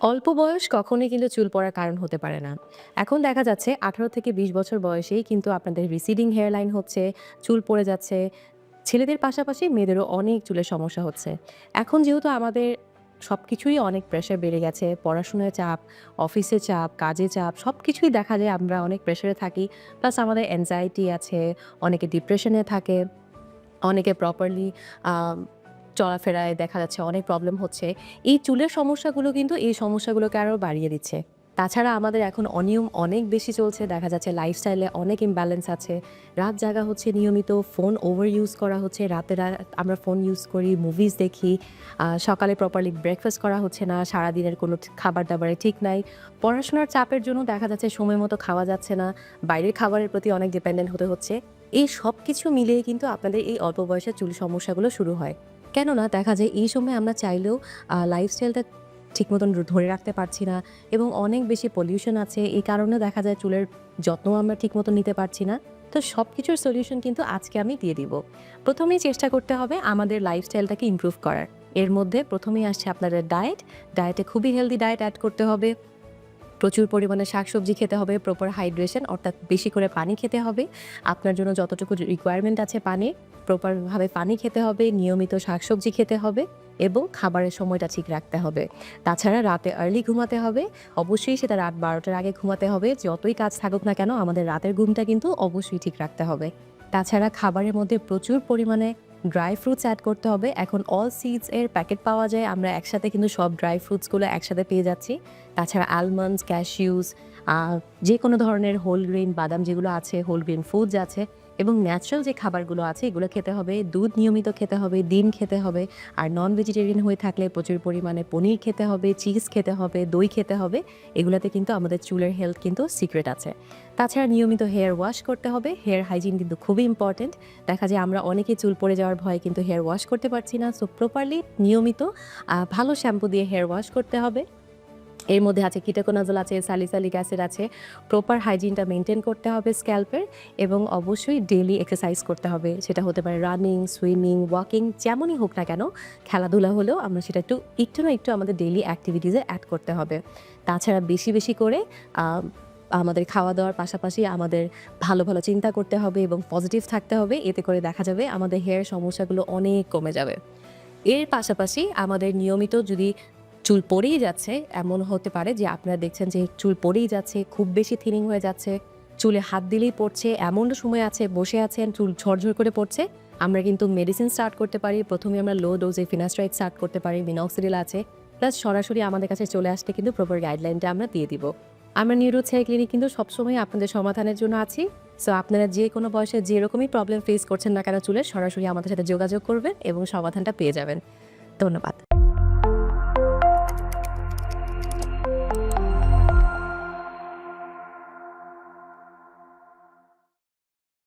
অল্প বয়স কখনোই কিন্তু চুল পড়ার কারণ হতে পারে না। এখন দেখা যাচ্ছে ১৮ থেকে ২০ বছর বয়সেই কিন্তু আপনাদের রিসিডিং হেয়ার লাইন হচ্ছে, চুল পড়ে যাচ্ছে। ছেলেদের পাশাপাশি মেয়েদেরও অনেক চুলের সমস্যা হচ্ছে। এখন যেহেতু আমাদের সবকিছুই অনেক প্রেশার বেড়ে গেছে, পড়াশোনার চাপ, অফিসের চাপ, কাজের চাপ সবকিছুই দেখা যায় আমরা অনেক প্রেশারে থাকি। প্লাস আমাদের অ্যাংজাইটি আছে, অনেকে ডিপ্রেশনে থাকে। অনেকে প্রপারলি আ চলাফেরায় দেখা যাচ্ছে অনেক প্রবলেম হচ্ছে। এই চুলের সমস্যাগুলো কিন্তু এই সমস্যাগুলোকে আরো বাড়িয়ে দিচ্ছে। তাছাড়া আমাদের এখন অনিয়ম অনেক বেশি চলছে। দেখা যাচ্ছে লাইফস্টাইলে অনেক ইমব্যালেন্স আছে। রাত জাগা হচ্ছে নিয়মিত, ফোন ওভার ইউজ করা হচ্ছে। রাতে আমরা ফোন ইউজ করি, মুভিজ দেখি। সকালে প্রপারলি ব্রেকফাস্ট করা হচ্ছে না। সারাদিনের কোনো খাবার-দাবারের ঠিক নাই। পড়াশোনার চাপের জন্য দেখা যাচ্ছে সময় মতো খাওয়া যাচ্ছে না। বাইরের খাবারের প্রতি অনেক ডিপেন্ডেন্ট হতে হচ্ছে। এই সবকিছু মিলিয়ে কিন্তু আপনাদের এই অল্প বয়সে চুল সমস্যাগুলো শুরু হয়। কেননা দেখা যায় এই সময় আমরা চাইলেও লাইফস্টাইলটা ঠিক মতন ধরে রাখতে পারছি না এবং অনেক বেশি পলিউশন আছে। এই কারণে দেখা যায় চুলের যত্নও আমরা ঠিক মতো নিতে পারছি না। তো সবকিছুর সলিউশন কিন্তু আজকে আমি দিয়ে দিব। ১ম এই চেষ্টা করতে হবে আমাদের লাইফস্টাইলটাকে ইমপ্রুভ করার। এর মধ্যে ১ম এই আসছে আপনাদের ডায়েট। ডায়েটে খুবই হেলথি ডায়েট এড করতে হবে। প্রচুর পরিমাণে শাকসবজি খেতে হবে, প্রপার হাইড্রেশন অর্থাৎ বেশি করে পানি খেতে হবে। আপনার জন্য যতটুকু রিকোয়ারমেন্ট আছে পানির, প্রপারভাবে পানি খেতে হবে, নিয়মিত শাকসবজি খেতে হবে এবং খাবারের সময়টা ঠিক রাখতে হবে। তাছাড়া রাতে আর্লি ঘুমাতে হবে। অবশ্যই সেটা রাত ১২ টার আগে ঘুমাতে হবে। যতই কাজ থাকুক না কেন আমাদের রাতের ঘুমটা কিন্তু অবশ্যই ঠিক রাখতে হবে। তাছাড়া খাবারের মধ্যে প্রচুর পরিমাণে ড্রাই ফ্রুটস এড করতে হবে। এখন অল সিডস এর প্যাকেট পাওয়া যায়। আমরা একসাথে কিন্তু সব ড্রাই ফ্রুটসগুলো একসাথে পেয়ে যাচ্ছি। তাছাড়া আলমন্ডস, ক্যাশিউস আ যেকোনো ধরনের হোল গ্রেইন বাদাম যেগুলো আছে, হোল গ্রেইন ফুডস আছে এবং ন্যাচারাল যে খাবারগুলো আছে এগুলো খেতে হবে। দুধ নিয়মিত খেতে হবে, ডিম খেতে হবে। আর নন ভেজিটেরিয়ান হয়ে থাকলে প্রচুর পরিমাণে পনির খেতে হবে, চিজ খেতে হবে, দই খেতে হবে। এগুলাতে কিন্তু আমাদের চুলের হেলথ কিন্তু সিক্রেট আছে। তাছাড়া নিয়মিত হেয়ার ওয়াশ করতে হবে। হেয়ার হাইজিন কিন্তু খুবই ইম্পোর্টেন্ট। দেখা যায় আমরা অনেকেই চুল পড়ে যাওয়ার ভয়ে কিন্তু হেয়ার ওয়াশ করতে পারছি না। সো প্রপারলি নিয়মিত ভালো শ্যাম্পু দিয়ে হেয়ার ওয়াশ করতে হবে। এর মধ্যে আছে কিটোকোনাজোল আছে, স্যালিসাইলিক অ্যাসিড আছে। প্রপার হাইজিনটা মেইনটেইন করতে হবে স্ক্যাল্পের এবং অবশ্যই ডেইলি এক্সারসাইজ করতে হবে। সেটা হতে পারে রানিং, সুইমিং, ওয়াকিং যেমনই হোক না কেন, খেলাধুলা হলেও আমরা সেটা একটু না একটু আমাদের ডেইলি অ্যাক্টিভিটিস এ এড করতে হবে। তাছাড়া বেশি, বেশি করে আ আমাদের খাওয়া-দাওয়ার পাশাপাশি আমাদের ভালো, ভালো চিন্তা করতে হবে এবং পজিটিভ থাকতে হবে। এতে করে দেখা যাবে আমাদের হেয়ার সমস্যাগুলো অনেক কমে যাবে। এর পাশাপাশি আমাদের নিয়মিত যদি চুল পড়েই যাচ্ছে, এমন হতে পারে যে আপনারা দেখছেন যে চুল পড়েই যাচ্ছে, খুব বেশি থিনিং হয়ে যাচ্ছে, চুলে হাত দিলেই পড়ছে, এমনও সময় আছে বসে আছেন চুল ঝরঝর করে পড়ছে। আমরা কিন্তু মেডিসিন স্টার্ট করতে পারি। ১ম এ আমরা লো ডোজে ফিনাস্ট্রাইড স্টার্ট করতে পারি, মিনক্সিডিল আছে। প্লাস সরাসরি আমাদের কাছে চলে আসলে কিন্তু প্রপার গাইডলাইনটা আমরা দিয়ে দিব। আমরা নিউরোথ হেয়ার ক্লিনিক কিন্তু সবসময় আপনাদের সমাধানের জন্য আছি। সো আপনারা যে কোনো বয়সে যেরকমই প্রবলেম ফেস করছেন না কেন চুলের, সরাসরি আমাদের সাথে যোগাযোগ করবেন এবং সমাধানটা পেয়ে যাবেন। ধন্যবাদ।